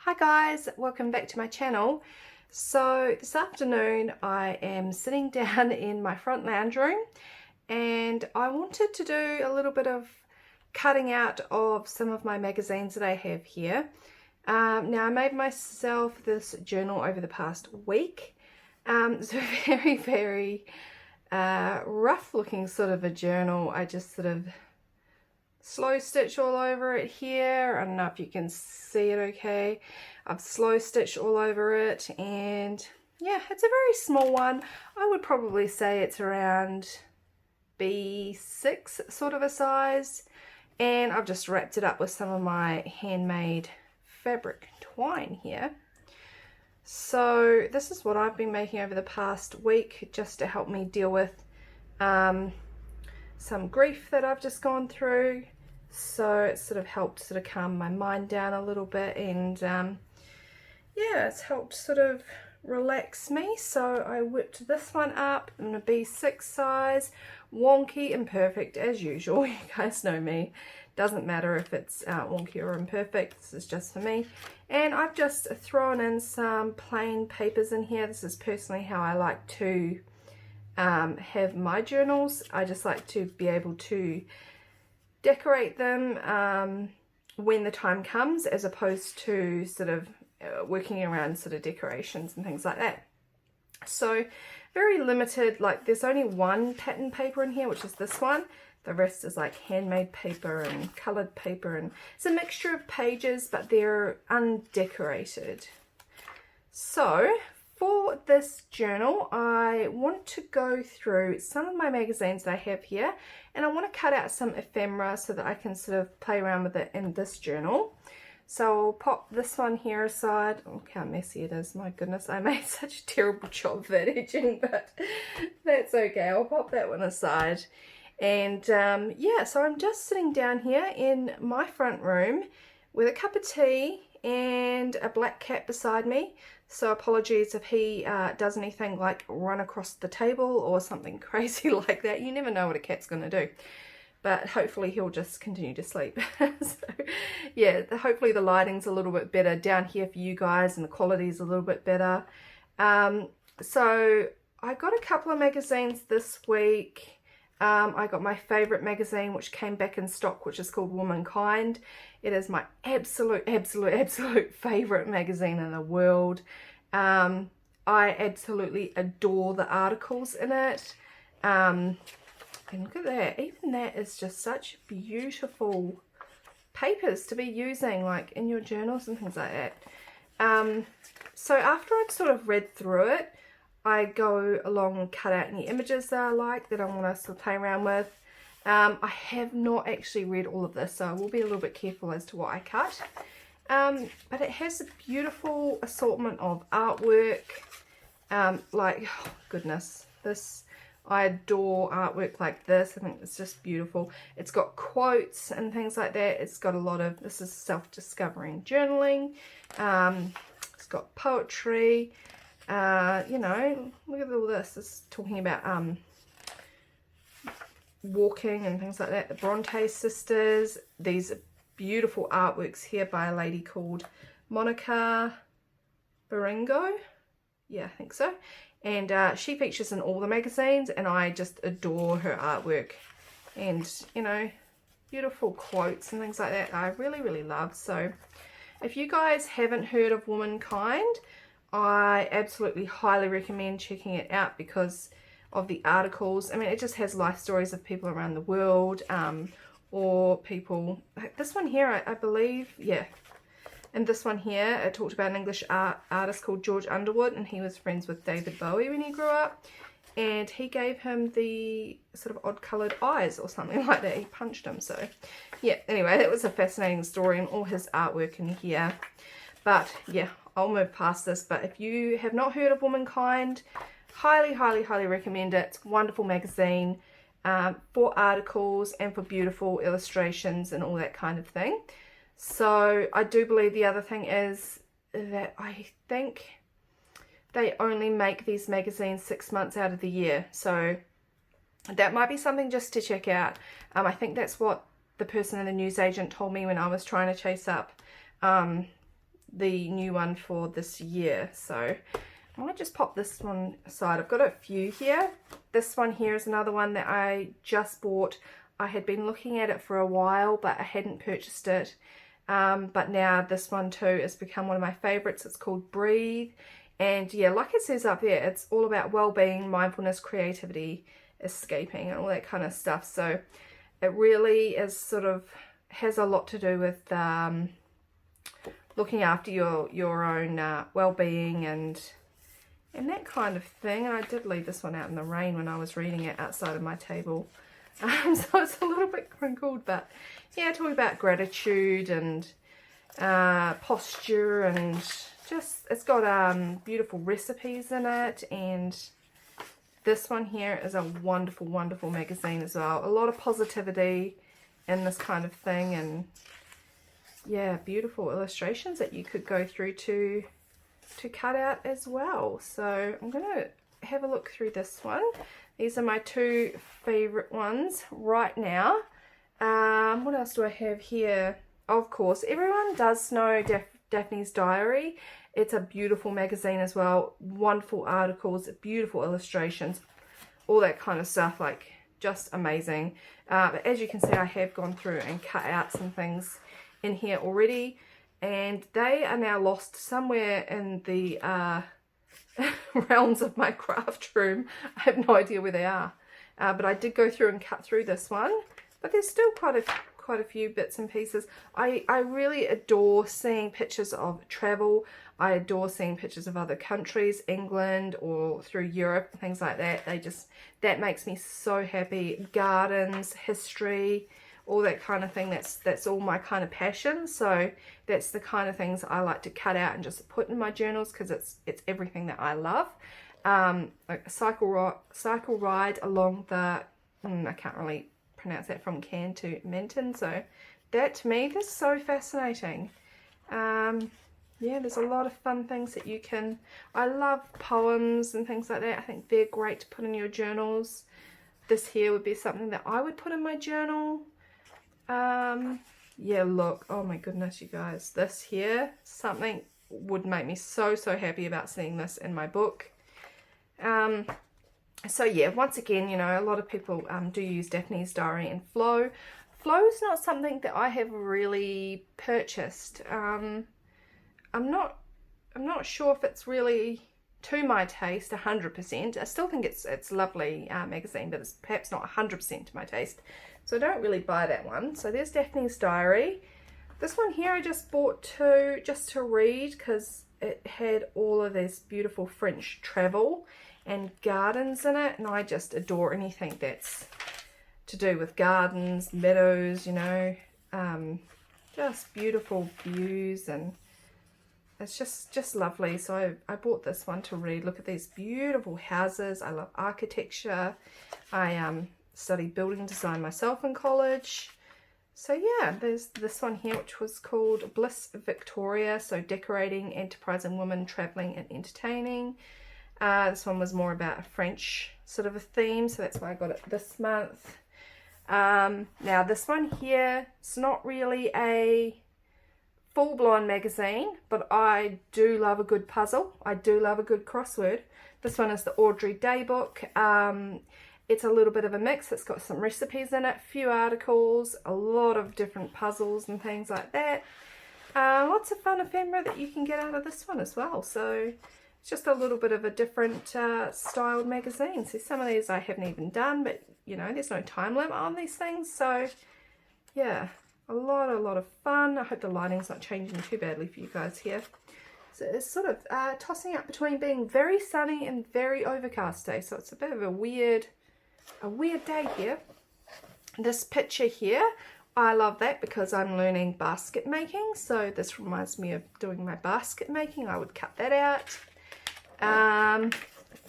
Hi guys, welcome back to my channel. So this afternoon I am sitting down in my front lounge room and I wanted to do a little bit of cutting out of some of my magazines that I have here. Now I made myself this journal over the past week. It's a very rough looking sort of a journal. I just sort of slow stitch all over it here. I don't know if you can see it okay. I've slow stitched all over it, and yeah, it's a very small one. I would probably say it's around B6 sort of a size, and I've just wrapped it up with some of my handmade fabric twine here. So this is what I've been making over the past week just to help me deal with some grief that I've just gone through. So it sort of helped sort of calm my mind down a little bit, and yeah, it's helped sort of relax me. So I whipped this one up in a B6 size, wonky, imperfect as usual. You guys know me, doesn't matter if it's wonky or imperfect, this is just for me. And I've just thrown in some plain papers in here. This is personally how I like to have my journals. I just like to be able to decorate them when the time comes, as opposed to sort of working around sort of decorations and things like that. So very limited, like there's only one pattern paper in here, which is this one. The rest is like handmade paper and coloured paper, and it's a mixture of pages, but they're undecorated. So for this journal, I want to go through some of my magazines that I have here, and I want to cut out some ephemera so that I can sort of play around with it in this journal. So I'll pop this one here aside. Look how messy it is, my goodness, I made such a terrible job of that edging, but that's okay, I'll pop that one aside. And yeah, so I'm just sitting down here in my front room with a cup of tea and a black cat beside me. So apologies if he does anything like run across the table or something crazy like that. You never know what a cat's going to do. But hopefully he'll just continue to sleep. So yeah, hopefully the lighting's a little bit better down here for you guys, and the quality's a little bit better. So I got a couple of magazines this week. I got my favourite magazine, which came back in stock, which is called Womankind. It is my absolute favourite magazine in the world. I absolutely adore the articles in it. And look at that, even that is just such beautiful papers to be using like in your journals and things like that. So after I've sort of read through it, I go along and cut out any images that I like, that I want to sort of play around with. I have not actually read all of this, so I will be a little bit careful as to what I cut. But it has a beautiful assortment of artwork. Like, oh goodness, this, I adore artwork like this. I think it's just beautiful. It's got quotes and things like that. It's got a lot of, this is self-discovery and journaling. It's got poetry. You know, look at all this. It's talking about walking and things like that. The Bronte sisters. These beautiful artworks here by a lady called Monica Baringo. Yeah, I think so. And she features in all the magazines, and I just adore her artwork. And, you know, beautiful quotes and things like that I really love. So if you guys haven't heard of Womankind, I absolutely highly recommend checking it out because of the articles. I mean, it just has life stories of people around the world, or people, like this one here, I believe, yeah. And this one here, it talked about an English artist called George Underwood, and he was friends with David Bowie when he grew up. And he gave him the sort of odd coloured eyes or something like that. He punched him. So yeah, anyway, that was a fascinating story, and all his artwork in here. But yeah, I'll move past this. But if you have not heard of Womankind, highly recommend it. It's a wonderful magazine for articles and for beautiful illustrations and all that kind of thing. So I do believe the other thing is that I think they only make these magazines 6 months out of the year. So that might be something just to check out. I think that's what the person in the newsagent told me when I was trying to chase up the new one for this year. So I might just pop this one aside. I've got a few here. This one here is another one that I just bought. I had been looking at it for a while, but I hadn't purchased it. But now this one too has become one of my favorites. It's called Breathe. And yeah, like it says up there, it's all about well-being, mindfulness, creativity, escaping, and all that kind of stuff. So it really is sort of, has a lot to do with looking after your own well-being and that kind of thing. And I did leave this one out in the rain when I was reading it outside of my table. So it's a little bit crinkled, but yeah, talking about gratitude and posture, and just, it's got beautiful recipes in it. And this one here is a wonderful, wonderful magazine as well. A lot of positivity in this kind of thing, and yeah, beautiful illustrations that you could go through to cut out as well. So I'm going to have a look through this one. These are my two favorite ones right now. What else do I have here? Of course, everyone does know Daphne's Diary. It's a beautiful magazine as well. Wonderful articles, beautiful illustrations, all that kind of stuff, like just amazing. But as you can see, I have gone through and cut out some things in here already, and they are now lost somewhere in the realms of my craft room. I have no idea where they are, but I did go through and cut through this one, but there's still quite a few bits and pieces. I really adore seeing pictures of travel. I adore seeing pictures of other countries, England or through Europe, things like that. That makes me so happy. Gardens, history, all that kind of thing. That's all my kind of passion. So that's the kind of things I like to cut out and just put in my journals, because it's everything that I love. Like a cycle ride along the I can't really pronounce that, from Cairn to Menton. So that, to me, that's so fascinating. Yeah, there's a lot of fun things that you can. I love poems and things like that. I think they're great to put in your journals. This here would be something that I would put in my journal. Yeah, look, oh my goodness, you guys, this here, something would make me so happy about seeing this in my book. So yeah, once again, you know, a lot of people do use Daphne's Diary and Flow. Flow is not something that I have really purchased. I'm not sure if it's really to my taste 100%. I still think it's lovely magazine, but it's perhaps not 100% to my taste. So I don't really buy that one. So there's Daphne's Diary. This one here I just bought just to read, because it had all of this beautiful French travel and gardens in it, and I just adore anything that's to do with gardens, meadows, you know, just beautiful views, and it's just lovely. So I bought this one to read. Look at these beautiful houses. I love architecture. I studied building design myself in college. So yeah, there's this one here which was called Bliss Victoria, so decorating, enterprising women, traveling and entertaining. This one was more about a French sort of a theme, so that's why I got it this month. Now this one here, it's not really a full-blown magazine, but I do love a good puzzle. I do love a good crossword. This one is the Audrey Day book. It's a little bit of a mix. It's got some recipes in it, a few articles, a lot of different puzzles and things like that. Lots of fun ephemera that you can get out of this one as well. So it's just a little bit of a different styled magazine. So some of these I haven't even done, but you know, there's no time limit on these things. So yeah, a lot of fun. I hope the lighting's not changing too badly for you guys here. So it's sort of tossing up between being very sunny and very overcast day. So it's a bit of a weird day here. This picture here, I love that because I'm learning basket making. So this reminds me of doing my basket making. I would cut that out.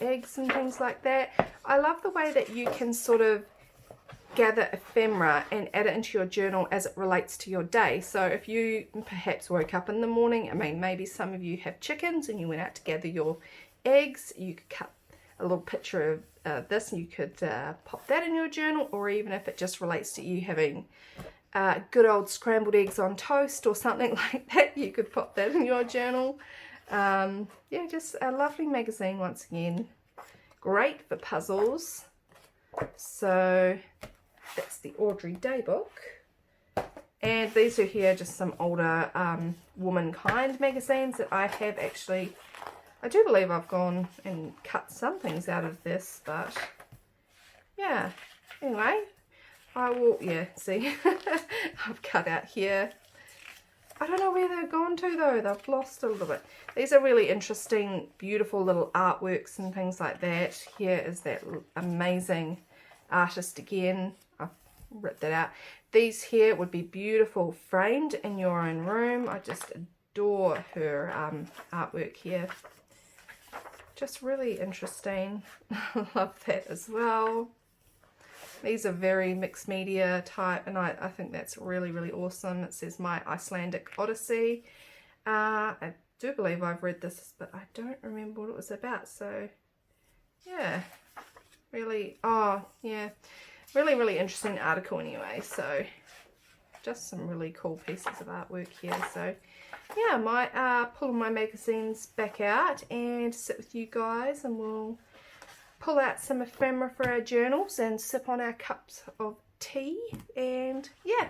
Eggs and things like that. I love the way that you can sort of gather ephemera and add it into your journal as it relates to your day. So if you perhaps woke up in the morning, I mean, maybe some of you have chickens and you went out to gather your eggs, you could cut a little picture of this and you could pop that in your journal, or even if it just relates to you having good old scrambled eggs on toast or something like that. You could put that in your journal. Yeah, just a lovely magazine once again. Great for puzzles. So that's the Audrey Day book. And these are here just some older Womankind magazines that I have actually, I do believe I've gone and cut some things out of this, but yeah, anyway, I will, yeah, see, I've cut out here. I don't know where they've gone to though, they've lost a little bit. These are really interesting, beautiful little artworks and things like that. Here is that amazing artist again. I've ripped that out. These here would be beautiful framed in your own room. I just adore her artwork here. Just really interesting. I love that as well. These are very mixed media type, and I think that's really, really awesome. It says My Icelandic Odyssey. I do believe I've read this, but I don't remember what it was about. So, yeah, really, oh, yeah, really, really interesting article anyway. So, just some really cool pieces of artwork here. So, yeah, I might pull my magazines back out and sit with you guys, and we'll pull out some ephemera for our journals and sip on our cups of tea, and yeah.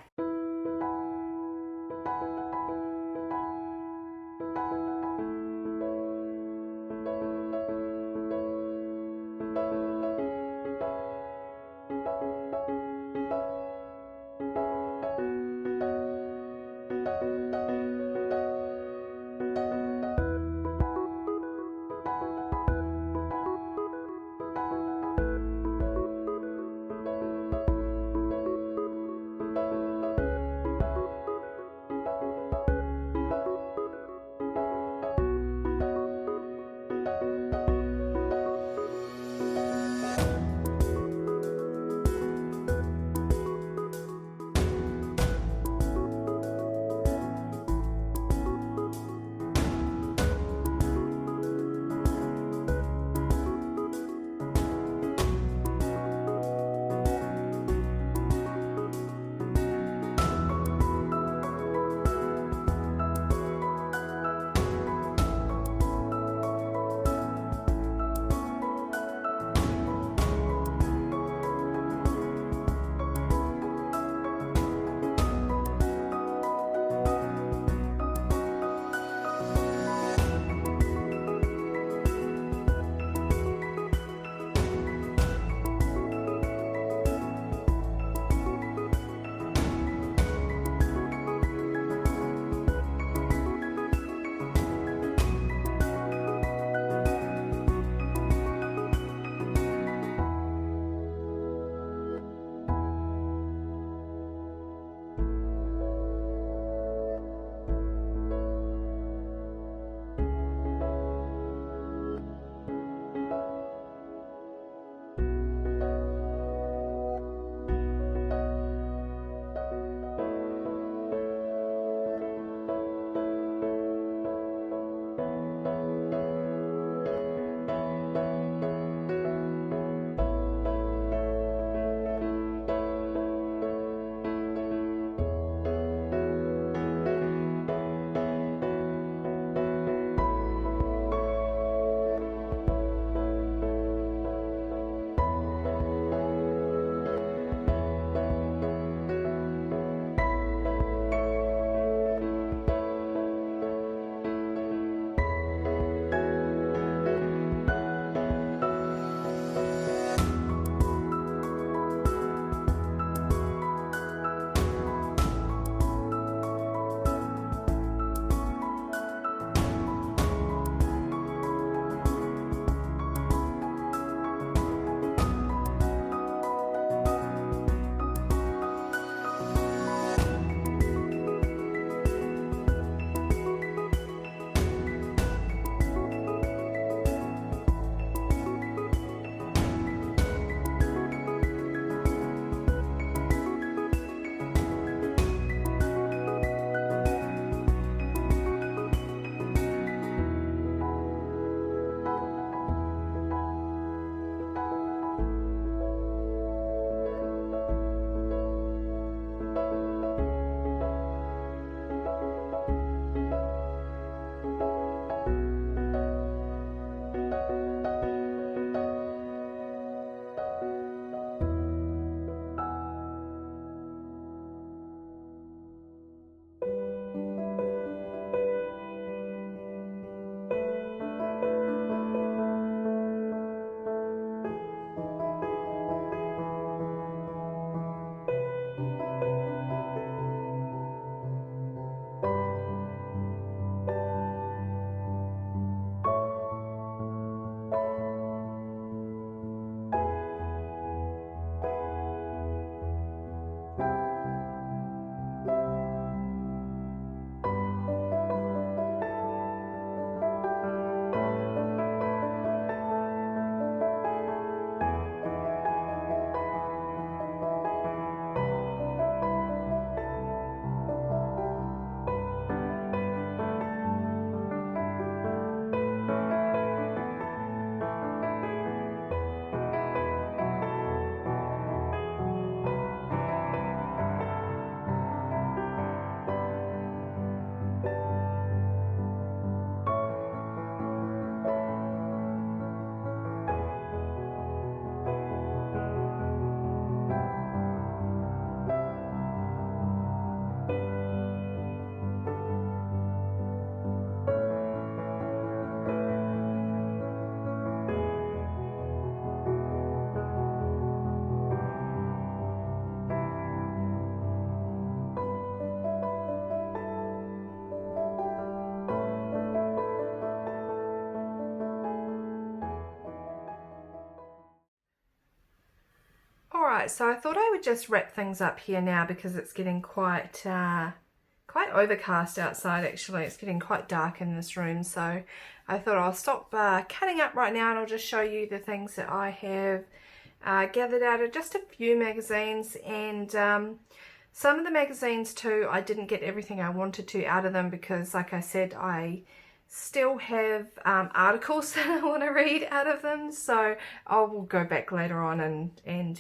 Right, so I thought I would just wrap things up here now because it's getting quite overcast outside. Actually, it's getting quite dark in this room, so I thought I'll stop cutting up right now, and I'll just show you the things that I have gathered out of just a few magazines. And some of the magazines too, I didn't get everything I wanted to out of them because, like I said, I still have articles that I want to read out of them, so I will go back later on and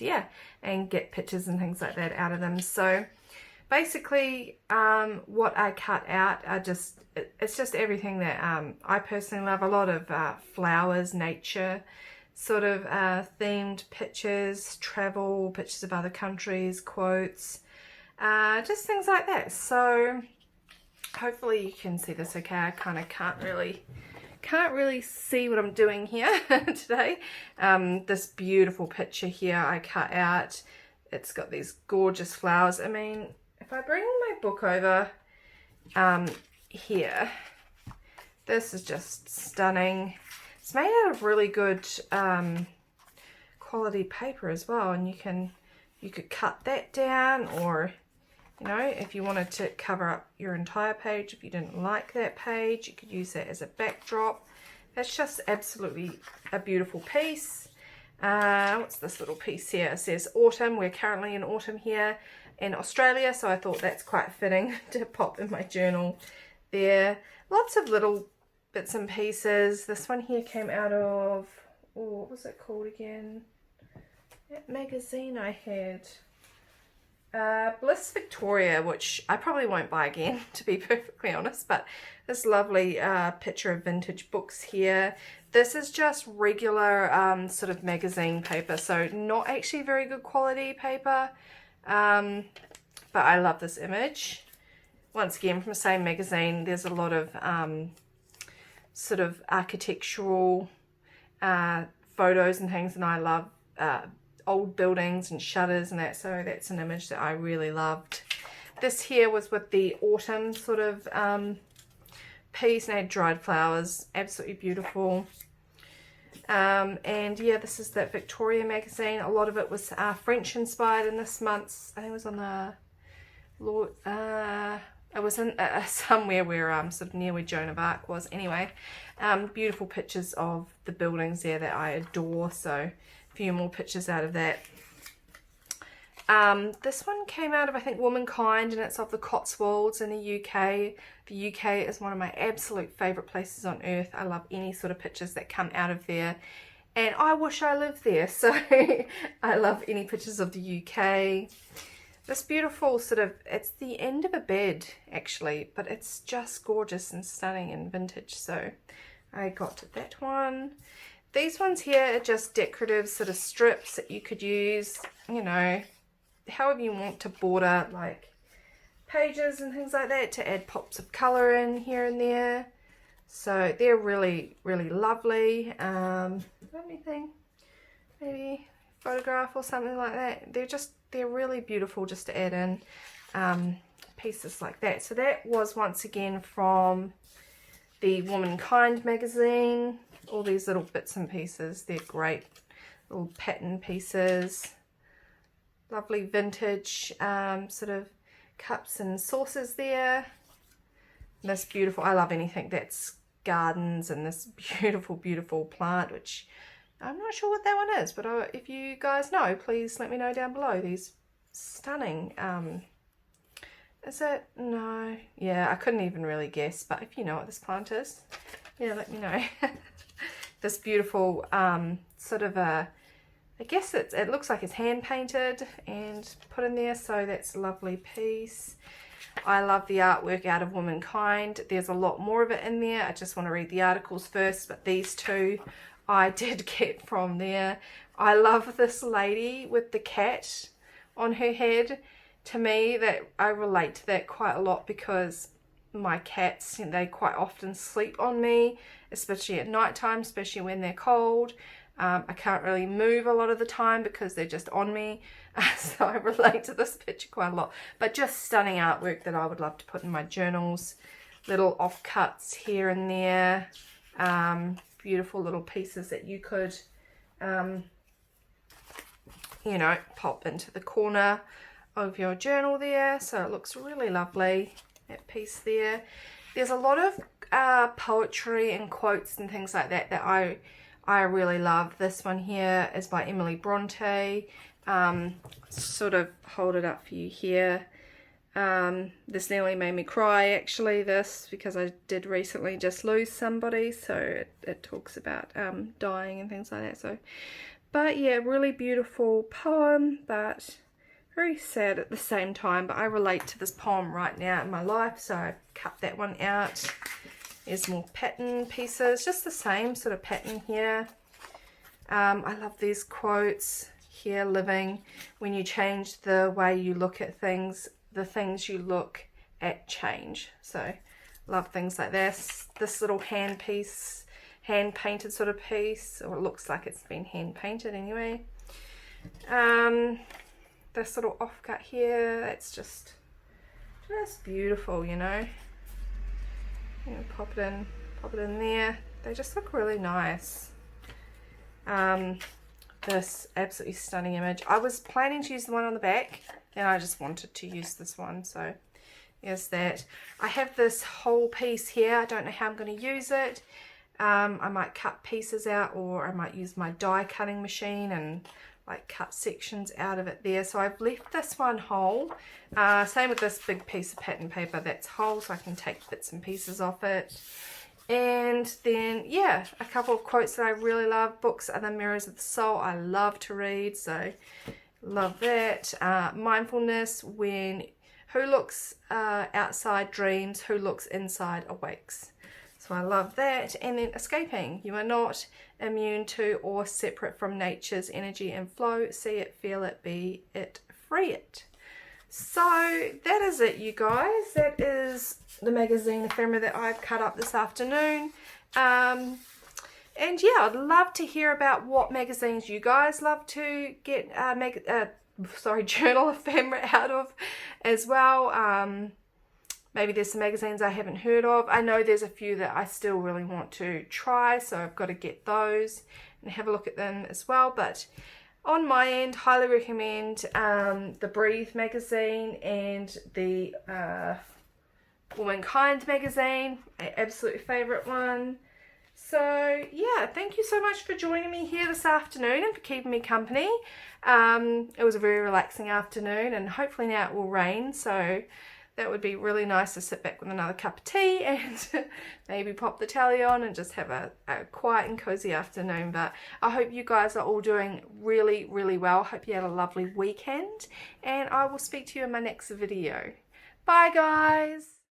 get pictures and things like that out of them. So basically what I cut out are it's just everything that I personally love. A lot of flowers, nature sort of themed pictures, travel pictures of other countries, quotes, just things like that. So hopefully you can see this okay. I kind of can't really see what I'm doing here today. This beautiful picture here I cut out. It's got these gorgeous flowers. I mean, if I bring my book over here, this is just stunning. It's made out of really good quality paper as well, and you could cut that down, or you know, if you wanted to cover up your entire page, if you didn't like that page, you could use that as a backdrop. That's just absolutely a beautiful piece. What's this little piece here? It says autumn. We're currently in autumn here in Australia, so I thought that's quite fitting to pop in my journal there. Lots of little bits and pieces. This one here came out of, what was it called again? That magazine I had. Bliss Victoria, which I probably won't buy again, to be perfectly honest, but this lovely picture of vintage books here. This is just regular sort of magazine paper, so not actually very good quality paper, but I love this image. Once again, from the same magazine, there's a lot of sort of architectural photos and things, and I love old buildings and shutters and that, so that's an image that I really loved. This here was with the autumn sort of piece, and I had dried flowers, absolutely beautiful. And yeah, this is that Victoria magazine. A lot of it was French inspired in this month's, I think it was on the it was in somewhere where sort of near where Joan of Arc was. Anyway, beautiful pictures of the buildings there that I adore, so a few more pictures out of that. This one came out of, I think, Womankind, and it's of the Cotswolds in the UK. The UK is one of my absolute favourite places on earth. I love any sort of pictures that come out of there, and I wish I lived there, so I love any pictures of the UK. This beautiful sort of, it's the end of a bed actually, but it's just gorgeous and stunning and vintage, so I got that one. These ones here are just decorative sort of strips that you could use, you know, however you want to border like pages and things like that, to add pops of colour in here and there. So they're really, really lovely. Anything, maybe photograph or something like that. They're really beautiful just to add in pieces like that. So that was once again from the Womankind magazine. All these little bits and pieces, they're great little pattern pieces. Lovely vintage sort of cups and saucers there. And this beautiful, I love anything that's gardens, and this beautiful, beautiful plant, which I'm not sure what that one is, but if you guys know, please let me know down below. These stunning, is it? No. Yeah, I couldn't even really guess, but if you know what this plant is, yeah, let me know. This beautiful sort of a, I guess it looks like it's hand painted and put in there, so that's a lovely piece. I love the artwork out of Womankind. There's a lot more of it in there. I just want to read the articles first, but these two I did get from there. I love this lady with the cat on her head. To me, that I relate to that quite a lot, because my cats, they quite often sleep on me, especially at night time, especially when they're cold. I can't really move a lot of the time because they're just on me, so I relate to this picture quite a lot. But just stunning artwork that I would love to put in my journals. Little offcuts here and there, beautiful little pieces that you could you know, pop into the corner of your journal there. So it looks really lovely, that piece there. There's a lot of poetry and quotes and things like that that I really love. This one here is by Emily Bronte. Sort of hold it up for you here. This nearly made me cry, actually, this, because I did recently just lose somebody, so it talks about dying and things like that. So, but yeah, really beautiful poem, but very sad at the same time. But I relate to this poem right now in my life, so I cut that one out. There's more pattern pieces, just the same sort of pattern here. I love these quotes here. Living, when you change the way you look at things, the things you look at change. So love things like this. This little hand piece, hand painted sort of piece, or it looks like it's been hand painted anyway. This little offcut here, that's just beautiful, you know. You know, pop it in there. They just look really nice. This absolutely stunning image. I was planning to use the one on the back, and I just wanted to use this one, so there's that. I have this whole piece here. I don't know how I'm going to use it. I might cut pieces out, or I might use my die cutting machine and like cut sections out of it there. So I've left this one whole. Same with this big piece of pattern paper, that's whole, so I can take bits and pieces off it. And then, yeah, a couple of quotes that I really love. Books are the mirrors of the soul. I love to read, so love that. Mindfulness, who looks outside dreams, who looks inside awakes. So I love that. And then escaping. You are not immune to or separate from nature's energy and flow. See it, feel it, be it, free it. So that is it, you guys. That is the magazine ephemera that I've cut up this afternoon. And yeah, I'd love to hear about what magazines you guys love to get journal ephemera out of as well. Maybe there's some magazines I haven't heard of. I know there's a few that I still really want to try, so I've got to get those and have a look at them as well. But on my end, highly recommend the Breathe magazine and the Womankind magazine, my absolute favourite one. So yeah, thank you so much for joining me here this afternoon and for keeping me company. It was a very relaxing afternoon, and hopefully now it will rain, so that would be really nice to sit back with another cup of tea and maybe pop the telly on and just have a quiet and cozy afternoon. But I hope you guys are all doing really, really well. Hope you had a lovely weekend, and I will speak to you in my next video. Bye, guys.